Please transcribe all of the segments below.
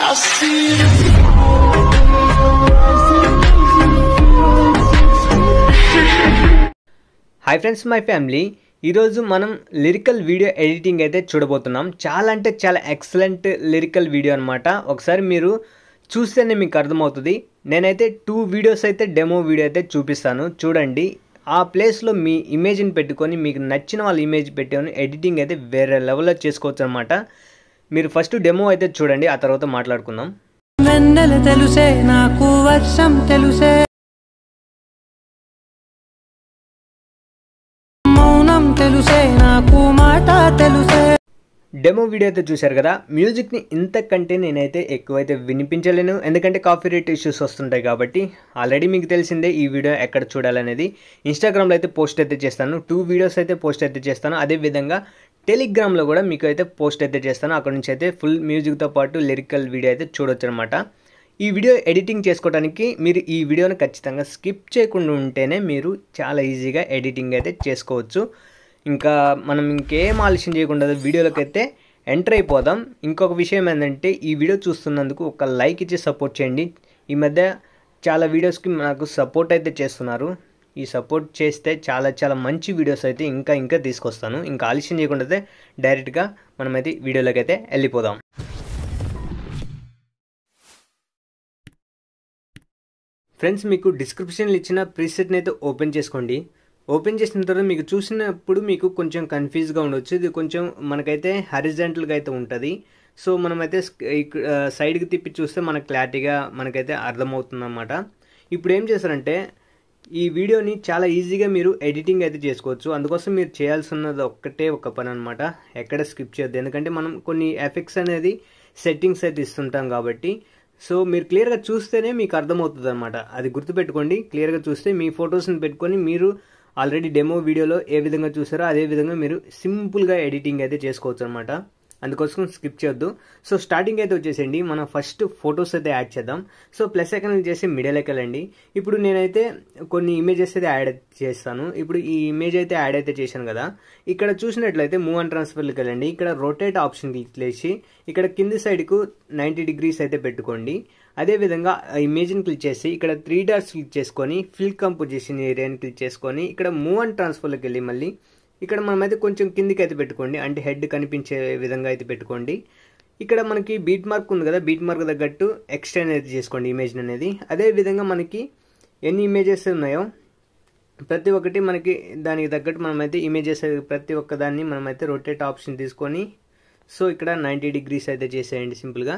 Hi friends, my family. ఈరోజు మనం lyrical video editing అయితే చూడబోతున్నాం. చాలా అంటే చాలా ఎక్సలెంట్ లిరికల్ వీడియో అనమాట. ఒకసారి మీరు చూస్తేనే మీకు అర్థమవుతుంది. నేనైతే 2 వీడియోస్ అయితే డెమో వీడియో అయితే చూపిస్తాను, చూడండి. ఆ ప్లేస్లో మీ ఇమేజ్ని పెట్టుకొని మీకు నచ్చిన వాళ్ళ ఇమేజ్ పెట్టుకొని ఎడిటింగ్ అయితే వేరే లెవెల్లో చేసుకోవచ్చు అనమాట. మీరు ఫస్ట్ డెమో అయితే చూడండి, ఆ తర్వాత మాట్లాడుకుందాం. వెన్నెల తెలుసే నాకు, వర్షం తెలుసే, మౌనం తెలుసే నాకు, మాట తెలుసే. డెమో వీడియో అయితే చూశారు కదా. మ్యూజిక్ని ఇంతకంటే నేనైతే ఎక్కువైతే వినిపించలేను, ఎందుకంటే కాపీరైట్ ఇష్యూస్ వస్తుంటాయి కాబట్టి. ఆల్రెడీ మీకు తెలిసిందే ఈ వీడియో ఎక్కడ చూడాలనేది. ఇన్స్టాగ్రామ్లో అయితే పోస్ట్ అయితే చేస్తాను, 2 వీడియోస్ అయితే పోస్ట్ అయితే చేస్తాను. అదేవిధంగా టెలిగ్రామ్లో కూడా మీకు అయితే పోస్ట్ అయితే చేస్తాను. అక్కడ నుంచి అయితే ఫుల్ మ్యూజిక్తో పాటు లిరికల్ వీడియో అయితే చూడొచ్చు అనమాట. ఈ వీడియో ఎడిటింగ్ చేసుకోవడానికి మీరు ఈ వీడియోని ఖచ్చితంగా స్కిప్ చేయకుండా ఉంటేనే మీరు చాలా ఈజీగా ఎడిటింగ్ అయితే చేసుకోవచ్చు. ఇంకా మనం ఇంకేం ఆలస్యం చేయకుండా వీడియోలోకి అయితే ఎంటర్ అయిపోదాం. ఇంకొక విషయం ఏంటంటే, ఈ వీడియో చూస్తున్నందుకు ఒక లైక్ ఇచ్చి సపోర్ట్ చేయండి. ఈ మధ్య చాలా వీడియోస్కి నాకు సపోర్ట్ అయితే చేస్తున్నారు. ఈ సపోర్ట్ చేస్తే చాలా చాలా మంచి వీడియోస్ అయితే ఇంకా తీసుకొస్తాను. ఇంకా ఆలస్యం చేయకుండా అయితే డైరెక్ట్గా మనమైతే వీడియోలోకి అయితే వెళ్ళిపోదాం. ఫ్రెండ్స్, మీకు డిస్క్రిప్షన్లో ఇచ్చిన ప్రీసెట్ని అయితే ఓపెన్ చేసుకోండి. ఓపెన్ చేసిన తర్వాత మీకు చూసినప్పుడు మీకు కొంచెం కన్ఫ్యూజ్గా ఉండొచ్చు. ఇది కొంచెం మనకైతే హారిజాంటల్గా అయితే ఉంటుంది. సో మనమైతే సైడ్కి తిప్పి చూస్తే మనకు క్లారిటీగా మనకైతే అర్థమవుతుంది అన్నమాట. ఇప్పుడు ఏం చేస్తారంటే, ఈ వీడియోని చాలా ఈజీగా మీరు ఎడిటింగ్ అయితే చేసుకోవచ్చు. అందుకోసం మీరు చేయాల్సినది ఒక్కటే ఒక పని అనమాట. ఎక్కడ స్కిప్ చేయొద్దు, ఎందుకంటే మనం కొన్ని ఎఫెక్ట్స్ అనేది సెట్టింగ్స్ అయితే ఇస్తుంటాం కాబట్టి. సో మీరు క్లియర్గా చూస్తేనే మీకు అర్థమవుతుంది అనమాట. అది గుర్తుపెట్టుకోండి. క్లియర్గా చూస్తే మీ ఫొటోస్ని పెట్టుకొని మీరు ఆల్రెడీ డెమో వీడియోలో ఏ విధంగా చూసారో అదే విధంగా మీరు సింపుల్గా ఎడిటింగ్ అయితే చేసుకోవచ్చు అనమాట. అందుకోసం స్కిప్ చేయొద్దు. సో స్టార్టింగ్ అయితే వచ్చేసేయండి. మనం ఫస్ట్ ఫొటోస్ అయితే యాడ్ చేద్దాం. సో ప్లస్ ఐకాన్ చేసి మిడిల్కి వెళ్ళండి. ఇప్పుడు నేనైతే కొన్ని ఇమేజెస్ అయితే యాడ్ చేస్తాను. ఇప్పుడు ఈ ఇమేజ్ అయితే యాడ్ అయితే చేశాను కదా. ఇక్కడ చూసినట్లయితే మూవ్ అండ్ ట్రాన్స్ఫర్కి వెళ్ళండి. ఇక్కడ రొటేట్ ఆప్షన్ క్లిక్ చేసి ఇక్కడ కింది సైడ్కు 90 డిగ్రీస్ అయితే పెట్టుకోండి. అదేవిధంగా ఇమేజ్ని క్లిక్ చేసి ఇక్కడ 3 డాట్స్ క్లిక్ చేసుకొని ఫిల్ కంపోజిషన్ ఏరియాని క్లిక్ చేసుకొని ఇక్కడ మూవ్ అండ్ ట్రాన్స్ఫర్లోకి వెళ్ళి మళ్ళీ ఇక్కడ మనమైతే కొంచెం కిందికి అయితే పెట్టుకోండి, అంటే హెడ్ కనిపించే విధంగా అయితే పెట్టుకోండి. ఇక్కడ మనకి బీట్ మార్క్ ఉంది కదా, బీట్ మార్క్ తగ్గట్టు ఎక్స్టెండ్ అయితే చేసుకోండి ఇమేజ్ అనేది. అదేవిధంగా మనకి ఎన్ని ఇమేజెస్ ఉన్నాయో ప్రతి ఒక్కటి మనకి దానికి తగ్గట్టు మనమైతే ఇమేజెస్ ప్రతి ఒక్క దాన్ని మనమైతే రొటేట్ ఆప్షన్ తీసుకొని సో ఇక్కడ 90 డిగ్రీస్ అయితే చేసేయండి సింపుల్గా.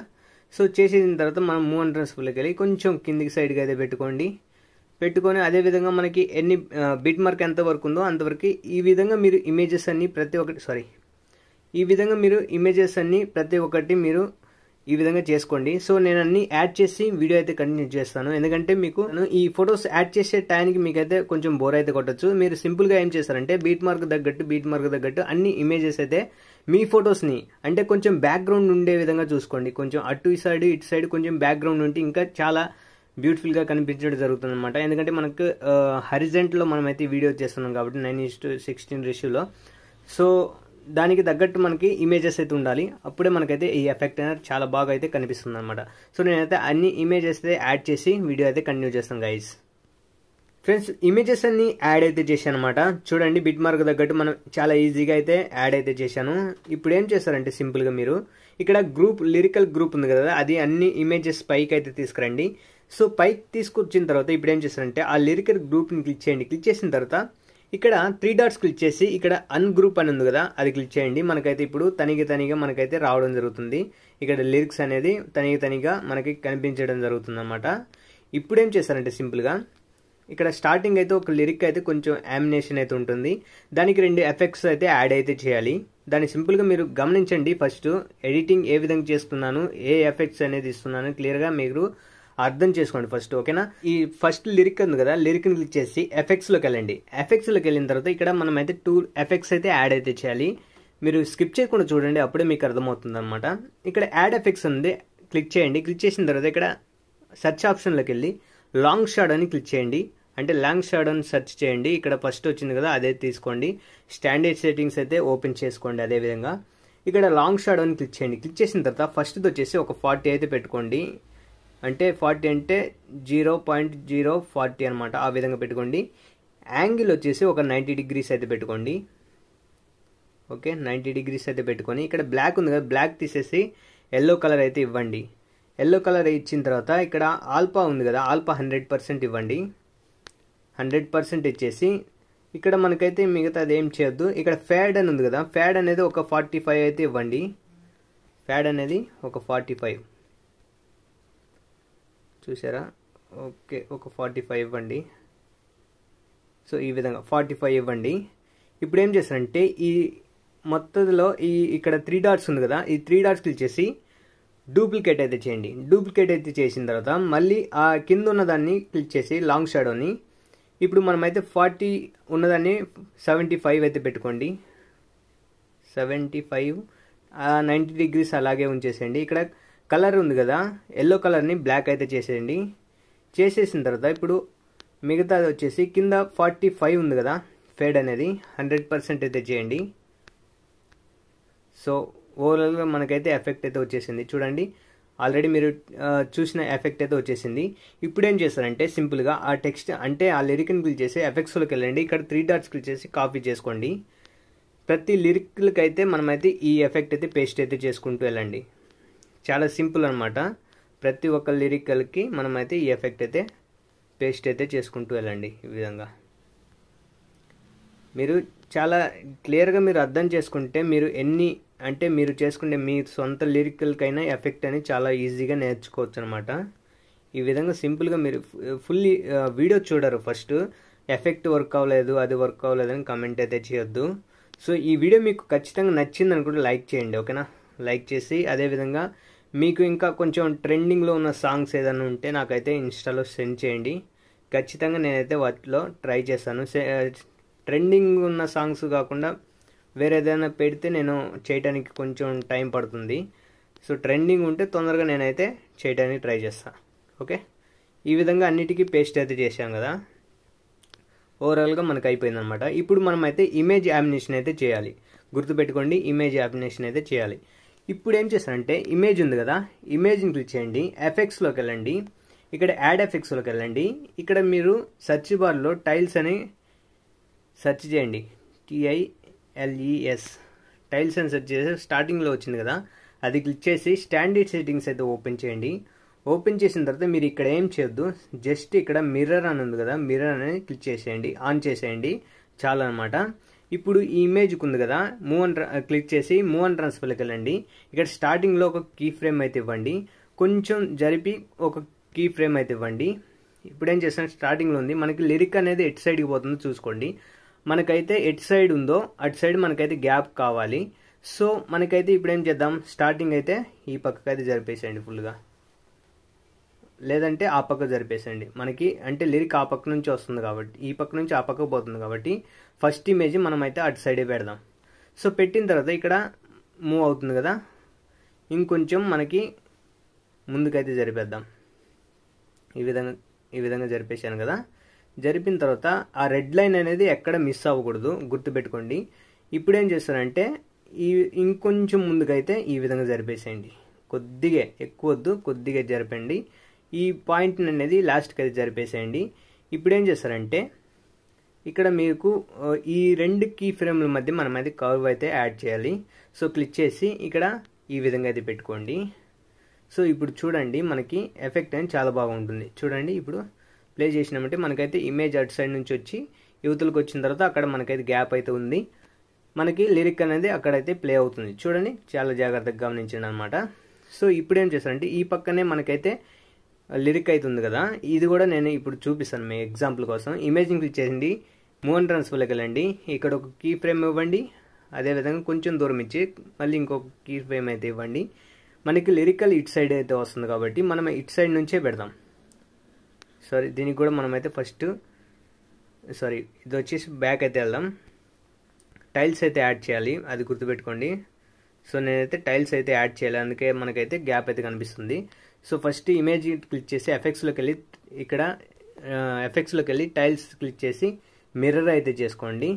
సో చేసేసిన తర్వాత మనం మూవ్ అండ్ ట్రాన్స్ఫర్లోకి వెళ్ళి కొంచెం కిందికి సైడ్కి అయితే పెట్టుకొని అదేవిధంగా మనకి ఎన్ని బిట్ మార్క్ ఎంతవరకు ఉందో అంతవరకు ఈ విధంగా మీరు ఇమేజెస్ అన్ని ప్రతి ఒక్కటి మీరు ఈ విధంగా చేసుకోండి. సో నేను అన్ని యాడ్ చేసి వీడియో అయితే కంటిన్యూ చేస్తాను, ఎందుకంటే మీకు ఈ ఫొటోస్ యాడ్ చేసే టైంకి మీకైతే కొంచెం బోర్ అయితే కొట్టచ్చు. మీరు సింపుల్గా ఏం చేస్తారంటే బీట్ మార్క్ తగ్గట్టు అన్ని ఇమేజెస్ అయితే మీ ఫొటోస్ని అంటే కొంచెం బ్యాక్గ్రౌండ్ ఉండే విధంగా చూసుకోండి. కొంచెం అటు ఇటు సైడ్ కొంచెం బ్యాక్గ్రౌండ్ ఉంటే ఇంకా చాలా బ్యూటిఫుల్గా కనిపించడం జరుగుతుంది అనమాట. ఎందుకంటే మనకు హరిజెంట్లో మనమైతే వీడియో చేస్తున్నాం కాబట్టి 9:16 రేషియోలో. సో దానికి తగ్గట్టు మనకి ఇమేజెస్ అయితే ఉండాలి, అప్పుడే మనకైతే ఈ ఎఫెక్ట్ అనేది చాలా బాగా అయితే కనిపిస్తుంది అనమాట. సో నేనైతే అన్ని ఇమేజెస్ అయితే యాడ్ చేసి వీడియో అయితే కంటిన్యూ చేస్తాను గైస్. ఫ్రెండ్స్, ఇమేజెస్ అన్ని యాడ్ అయితే చేశాను అనమాట. చూడండి, బిట్ మార్క్ తగ్గట్టు మనం చాలా ఈజీగా అయితే యాడ్ అయితే చేశాను. ఇప్పుడు ఏం చేస్తారంటే సింపుల్గా మీరు ఇక్కడ లిరికల్ గ్రూప్ ఉంది కదా, అది అన్ని ఇమేజెస్ పైకి అయితే తీసుకురండి. సో పైకి తీసుకొచ్చిన తర్వాత ఇప్పుడు ఏం చేస్తారంటే ఆ లిరికల్ గ్రూప్ని క్లిక్ చేయండి. క్లిక్ చేసిన తర్వాత ఇక్కడ 3 డాట్స్ క్లిక్ చేసి ఇక్కడ అన్గ్రూప్ అని ఉంది కదా, అది క్లిక్ చేయండి. మనకైతే ఇప్పుడు తనిగా మనకైతే రావడం జరుగుతుంది. ఇక్కడ లిరిక్స్ అనేది తనిగా మనకి కనిపించడం జరుగుతుంది అనమాట. ఇప్పుడు ఏం చేస్తారంటే సింపుల్గా ఇక్కడ స్టార్టింగ్ అయితే ఒక లిరిక్ అయితే కొంచెం యామినేషన్ అయితే ఉంటుంది, దానికి 2 ఎఫెక్ట్స్ అయితే యాడ్ అయితే చేయాలి. దాన్ని సింపుల్గా మీరు గమనించండి. ఫస్ట్ ఎడిటింగ్ ఏ విధంగా చేస్తున్నాను, ఏ ఎఫెక్ట్స్ అనేది ఇస్తున్నాను క్లియర్గా మీరు అర్థం చేసుకోండి ఫస్ట్, ఓకేనా. ఈ ఫస్ట్ లిరిక్ ఉంది కదా, లిరిక్ని క్లిక్ చేసి ఎఫెక్ట్స్లోకి వెళ్ళండి. ఎఫెక్ట్స్లోకి వెళ్ళిన తర్వాత ఇక్కడ మనమైతే 2 ఎఫెక్ట్స్ అయితే యాడ్ అయితే చేయాలి. మీరు స్కిప్ చేయకుండా చూడండి, అప్పుడే మీకు అర్థమవుతుంది అనమాట. ఇక్కడ యాడ్ ఎఫెక్ట్స్ ఉంది, క్లిక్ చేయండి. క్లిక్ చేసిన తర్వాత ఇక్కడ సెర్చ్ ఆప్షన్లోకి వెళ్ళి లాంగ్ షాడో అని క్లిక్ చేయండి. అంటే లాంగ్ షాడో అని సెర్చ్ చేయండి. ఇక్కడ ఫస్ట్ వచ్చింది కదా, అదే తీసుకోండి. స్టాండర్డ్ సెట్టింగ్స్ అయితే ఓపెన్ చేసుకోండి. అదేవిధంగా ఇక్కడ లాంగ్ షాడోని క్లిక్ చేయండి. క్లిక్ చేసిన తర్వాత ఫస్ట్ది వచ్చేసి ఒక 40 అయితే పెట్టుకోండి. అంటే 40 అంటే 0.040 అనమాట. ఆ విధంగా పెట్టుకోండి. యాంగిల్ వచ్చేసి ఒక 90 degrees అయితే పెట్టుకోండి. ఓకే, 90 degrees అయితే పెట్టుకొని ఇక్కడ బ్లాక్ ఉంది కదా, బ్లాక్ తీసేసి ఎల్లో కలర్ అయితే ఇవ్వండి. ఎల్లో కలర్ ఇచ్చిన తర్వాత ఇక్కడ ఆల్ఫా ఉంది కదా, ఆల్ఫా 100% ఇవ్వండి. 100% ఇచ్చేసి ఇక్కడ మనకైతే మిగతా అదేం చేయొద్దు. ఇక్కడ ఫ్యాడ్ అని ఉంది కదా, ఫ్యాడ్ అనేది ఒక 45 అయితే ఇవ్వండి. ఫ్యాడ్ అనేది ఒక 45 చూసారా? ఓకే, ఒక 45 ఇవ్వండి. సో ఈ విధంగా 45 ఇవ్వండి. ఇప్పుడు ఏం చేస్తారంటే ఈ మొత్తంలో ఇక్కడ 3 డాట్స్ ఉంది కదా, ఈ 3 డాట్స్ క్లిక్ చేసి డూప్లికేట్ అయితే చేయండి. డూప్లికేట్ అయితే చేసిన తర్వాత మళ్ళీ ఆ కింద ఉన్నదాన్ని క్లిక్ చేసి లాంగ్ షాడోని ఇప్పుడు మనమైతే 40 ఉన్నదాన్ని 75 అయితే పెట్టుకోండి. 75 90 degrees అలాగే ఉంచేసేయండి. ఇక్కడ కలర్ ఉంది కదా, ఎల్లో కలర్ని బ్లాక్ అయితే చేసేయండి. చేసేసిన తర్వాత ఇప్పుడు మిగతాది వచ్చేసి కింద 45 ఉంది కదా, ఫేడ్ అనేది 100% అయితే చేయండి. సో ఓవరాల్గా మనకైతే ఎఫెక్ట్ అయితే వచ్చేసింది చూడండి. ఆల్రెడీ మీరు చూసిన ఎఫెక్ట్ అయితే వచ్చేసింది. ఇప్పుడు ఏం చేస్తారంటే సింపుల్గా ఆ టెక్స్ట్ అంటే ఆ లిరిక్ని క్లిక్ చేసి ఎఫెక్ట్స్లోకి వెళ్ళండి. ఇక్కడ 3 డాట్స్ క్లిక్ చేసి కాపీ చేసుకోండి. ప్రతి లిరిక్లకి అయితే మనమైతే ఈ ఎఫెక్ట్ అయితే పేస్ట్ అయితే చేసుకుంటూ వెళ్ళండి. చాలా సింపుల్ అనమాట. ప్రతి ఒక్క లిరికల్కి మనమైతే ఈ ఎఫెక్ట్ అయితే పేస్ట్ అయితే చేసుకుంటూ వెళ్ళండి. ఈ విధంగా మీరు చాలా క్లియర్గా మీరు అర్థం చేసుకుంటే మీరు మీరు చేసుకునే మీ సొంత లిరికల్కైనా ఎఫెక్ట్ అని చాలా ఈజీగా నేర్చుకోవచ్చు అనమాట. ఈ విధంగా సింపుల్గా మీరు ఫుల్లీ వీడియో చూడరు, ఫస్ట్ ఎఫెక్ట్ వర్క్ అవ్వలేదు అది వర్క్ అవ్వలేదని కమెంట్ అయితే చేయొద్దు. సో ఈ వీడియో మీకు ఖచ్చితంగా నచ్చింది అనుకుంటే లైక్ చేయండి, ఓకేనా? లైక్ చేసి అదేవిధంగా మీకు ఇంకా కొంచెం ట్రెండింగ్లో ఉన్న సాంగ్స్ ఏదైనా ఉంటే నాకైతే ఇన్స్టాలో సెండ్ చేయండి. ఖచ్చితంగా నేనైతే వాటిలో ట్రై చేస్తాను. ట్రెండింగ్ ఉన్న సాంగ్స్ కాకుండా వేరే ఏదైనా పెడితే నేను చేయడానికి కొంచెం టైం పడుతుంది. సో ట్రెండింగ్ ఉంటే తొందరగా నేనైతే చేయడానికి ట్రై చేస్తాను. ఓకే, ఈ విధంగా అన్నిటికీ పేస్ట్ అయితే చేశాం కదా, ఓవరాల్గా మనకు అయిపోయిందనమాట. ఇప్పుడు మనమైతే ఇమేజ్ యామినేషన్ అయితే చేయాలి. గుర్తుపెట్టుకోండి, ఇమేజ్ యామినేషన్ అయితే చేయాలి. ఇప్పుడు ఏం చేస్తానంటే ఇమేజ్ ఉంది కదా, ఇమేజ్ని క్లిక్ చేయండి. ఎఫెక్ట్స్లోకి వెళ్ళండి. ఇక్కడ యాడ్ ఎఫెక్ట్స్లోకి వెళ్ళండి. ఇక్కడ మీరు సెర్చ్ బార్లో టైల్స్ అని సెర్చ్ చేయండి. TILES టైల్స్ అని సెర్చ్ చేసి స్టార్టింగ్లో వచ్చింది కదా, అది క్లిక్ చేసి స్టాండర్డ్ సెట్టింగ్స్ అయితే ఓపెన్ చేయండి. ఓపెన్ చేసిన తర్వాత మీరు ఇక్కడ ఏం చేయొద్దు, జస్ట్ ఇక్కడ మిర్రర్ అని ఉంది కదా, మిర్రర్ అనేది క్లిక్ చేసేయండి, ఆన్ చేసేయండి, చాలా అనమాట. ఇప్పుడు ఈ ఇమేజ్కి ఉంది కదా, క్లిక్ చేసి మూవ్ అండ్ ట్రాన్స్ఫర్లోకి వెళ్ళండి. ఇక్కడ స్టార్టింగ్లో ఒక కీ ఫ్రేమ్ అయితే ఇవ్వండి, కొంచెం జరిపి ఒక కీ ఫ్రేమ్ అయితే ఇవ్వండి. ఇప్పుడు ఏం చేస్తాను, స్టార్టింగ్లో ఉంది మనకి లిరిక్ అనేది ఎట్ సైడ్కి పోతుందో చూసుకోండి. మనకైతే ఎట్ సైడ్ ఉందో అటు సైడ్ మనకైతే గ్యాప్ కావాలి. సో మనకైతే ఇప్పుడు ఏం చేద్దాం, స్టార్టింగ్ అయితే ఈ పక్కకైతే జరిపేసేయండి ఫుల్గా, లేదంటే ఆ పక్క జరిపేసేయండి. మనకి అంటే లిరిక్ ఆ పక్క నుంచి వస్తుంది కాబట్టి, ఈ పక్క నుంచి ఆ పక్కకు పోతుంది కాబట్టి ఫస్ట్ ఇమేజ్ మనమైతే అటు సైడే పెడదాం. సో పెట్టిన తర్వాత ఇక్కడ మూవ్ అవుతుంది కదా, ఇంకొంచెం మనకి ముందుకైతే జరిపేద్దాం. ఈ విధంగా జరిపేశాను కదా. జరిపిన తర్వాత ఆ రెడ్ లైన్ అనేది ఎక్కడ మిస్ అవ్వకూడదు, గుర్తుపెట్టుకోండి. ఇప్పుడు ఏం చేస్తారంటే ఇంకొంచెం ముందుకైతే ఈ విధంగా జరిపేసేయండి. కొద్దిగా ఎక్కువ వద్దు, కొద్దిగా జరపండి. ఈ పాయింట్ అనేది లాస్ట్కి అయితే జరిపేసేయండి. ఇప్పుడు ఏం చేస్తారంటే ఇక్కడ మీకు ఈ రెండు కీ ఫ్రేమ్ల మధ్య మనం అయితే కర్వ్ అయితే యాడ్ చేయాలి. సో క్లిక్ చేసి ఇక్కడ ఈ విధంగా అయితే పెట్టుకోండి. సో ఇప్పుడు చూడండి మనకి ఎఫెక్ట్ అనేది చాలా బాగుంటుంది. చూడండి ఇప్పుడు ప్లే చేసినామంటే మనకైతే ఇమేజ్ అటు సైడ్ నుంచి వచ్చి యువతలకు వచ్చిన తర్వాత అక్కడ మనకైతే గ్యాప్ అయితే ఉంది, మనకి లిరిక్ అనేది అక్కడైతే ప్లే అవుతుంది. చూడండి చాలా జాగ్రత్తగా గమనించండి అనమాట. సో ఇప్పుడు ఏం చేస్తారంటే ఈ పక్కనే మనకైతే లిరిక్ అయితే ఉంది కదా, ఇది కూడా నేను ఇప్పుడు చూపిస్తాను మీ ఎగ్జాంపుల్ కోసం. ఇమేజ్ని క్లిక్ చేయండి, మూవ్ అండ్ ట్రాన్స్ఫర్లోకి వెళ్ళండి. ఇక్కడ ఒక కీ ఫ్రేమ్ ఇవ్వండి, అదేవిధంగా కొంచెం దూరం ఇచ్చి మళ్ళీ ఇంకొక కీ ఫ్రేమ్ అయితే ఇవ్వండి. మనకి లిరికల్ ఇటు సైడ్ అయితే వస్తుంది కాబట్టి మనం ఇటు సైడ్ నుంచే పెడదాం. దీనికి కూడా మనమైతే ఫస్ట్ ఇది వచ్చేసి బ్యాక్ అయితే వెళ్దాం. టైల్స్ అయితే యాడ్ చేయాలి, అది గుర్తుపెట్టుకోండి. సో నేనైతే టైల్స్ అయితే యాడ్ చేయాలి, అందుకే మనకైతే గ్యాప్ అయితే కనిపిస్తుంది. సో ఫస్ట్ ఇమేజ్ క్లిక్ చేసి ఎఫెక్ట్స్లోకి వెళ్ళి ఇక్కడ ఎఫెక్ట్స్లోకి వెళ్ళి టైల్స్ క్లిక్ చేసి మిర్రర్ అయితే చేసుకోండి.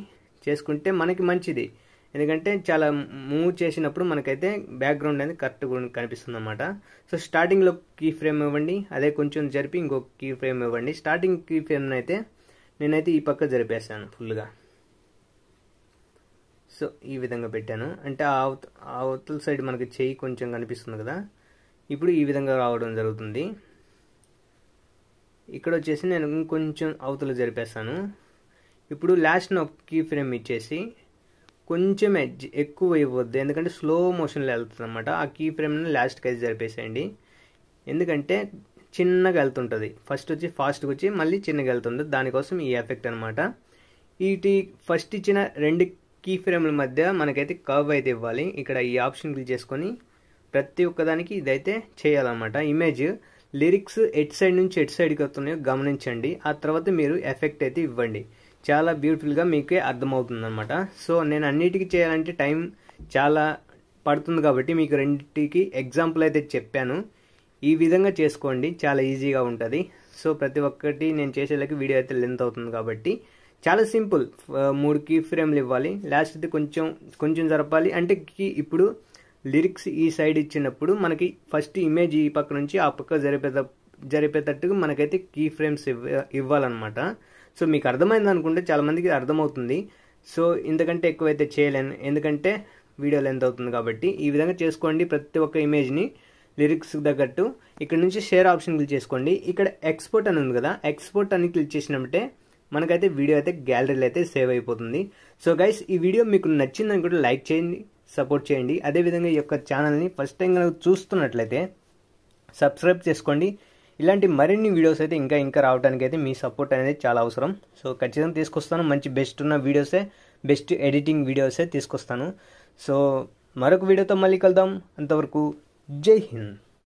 చేసుకుంటే మనకి మంచిది, ఎందుకంటే చాలా మూవ్ చేసినప్పుడు మనకైతే బ్యాక్గ్రౌండ్ అనేది కరెక్ట్గా కనిపిస్తుంది అనమాట. సో స్టార్టింగ్లో కీ ఫ్రేమ్ ఇవ్వండి, అదే కొంచెం జరిపి ఇంకొక కీ ఫ్రేమ్ ఇవ్వండి. స్టార్టింగ్ కీ ఫ్రేమ్ అయితే నేనైతే ఈ పక్క జరిపేస్తాను ఫుల్గా. సో ఈ విధంగా పెట్టాను. అంటే అవతల సైడ్ మనకి చెయ్యి కొంచెం కనిపిస్తుంది కదా, ఇప్పుడు ఈ విధంగా రావడం జరుగుతుంది. ఇక్కడ వచ్చేసి నేను ఇంకొంచెం అవతల జరిపేస్తాను. ఇప్పుడు లాస్ట్ను ఒక కీ ఫ్రేమ్ ఇచ్చేసి కొంచెం ఎడ్జ్ ఎక్కువ ఇవ్వద్దు, ఎందుకంటే స్లో మోషన్లో వెళ్తుంది అనమాట. ఆ కీ ఫ్రేమ్ని లాస్ట్కి అయితే జరిపేసేయండి, ఎందుకంటే చిన్నగా వెళ్తుంటుంది. ఫస్ట్ వచ్చి ఫాస్ట్గా వచ్చి మళ్ళీ చిన్నగా వెళ్తుంది, దానికోసం ఈ ఎఫెక్ట్ అనమాట. ఫస్ట్ ఇచ్చిన 2 కీ ఫ్రేమ్ల మధ్య మనకైతే కర్వ్ అయితే ఇవ్వాలి. ఇక్కడ ఈ ఆప్షన్ క్లిక్ చేసుకొని ప్రతి ఒక్కదానికి ఇదైతే చేయాలన్నమాట. ఇమేజ్ లిరిక్స్ ఎట్ సైడ్ నుంచి ఎట్ సైడ్కి వస్తున్నాయో గమనించండి. ఆ తర్వాత మీరు ఎఫెక్ట్ అయితే ఇవ్వండి, చాలా బ్యూటిఫుల్గా మీకే అర్థమవుతుంది అనమాట. సో నేను అన్నిటికీ చేయాలంటే టైం చాలా పడుతుంది కాబట్టి మీకు రెండింటికి ఎగ్జాంపుల్ అయితే చెప్పాను. ఈ విధంగా చేసుకోండి, చాలా ఈజీగా ఉంటుంది. సో ప్రతి ఒక్కటి నేను చేసేలాకి వీడియో అయితే లెంత్ అవుతుంది కాబట్టి చాలా సింపుల్. 3 కీ ఫ్రేమ్లు ఇవ్వాలి, లాస్ట్ అయితే కొంచెం జరపాలి. అంటే ఇప్పుడు లిరిక్స్ ఈ సైడ్ ఇచ్చినప్పుడు మనకి ఫస్ట్ ఇమేజ్ ఈ పక్క నుంచి ఆ పక్క జరిపేటట్టుగా మనకైతే కీ ఫ్రేమ్స్ ఇవ్వాలన్నమాట. సో మీకు అర్థమైంది అనుకుంటే చాలామందికి అర్థమవుతుంది. సో ఇంతకంటే ఎక్కువైతే చేయలేను, ఎందుకంటే వీడియో లెంత్ అవుతుంది కాబట్టి. ఈ విధంగా చేసుకోండి ప్రతి ఒక్క ఇమేజ్ని లిరిక్స్ తగ్గట్టు. ఇక్కడ నుంచి షేర్ ఆప్షన్ క్లిక్ చేసుకోండి. ఇక్కడ ఎక్స్పోర్ట్ అని ఉంది కదా, ఎక్స్పోర్ట్ అని క్లిక్ చేసినట్టే మనకైతే వీడియో అయితే గ్యాలరీలో అయితే సేవ్ అయిపోతుంది. సో గైస్, ఈ వీడియో మీకు నచ్చిందని కూడా లైక్ చేయండి, సపోర్ట్ చేయండి. అదేవిధంగా ఈ యొక్క ఛానల్ని ఫస్ట్ టైం కనుక చూస్తున్నట్లయితే సబ్స్క్రైబ్ చేసుకోండి. ఇలాంటి మరిన్ని వీడియోస్ అయితే ఇంకా రావడానికి అయితే మీ సపోర్ట్ అనేది చాలా అవసరం. సో ఖచ్చితంగా తీసుకొస్తాను, మంచి బెస్ట్ ఉన్న వీడియోసే, బెస్ట్ ఎడిటింగ్ వీడియోసే తీసుకొస్తాను. సో మరొక వీడియోతో మళ్ళీ కలుద్దాం. అంతవరకు జై హింద్.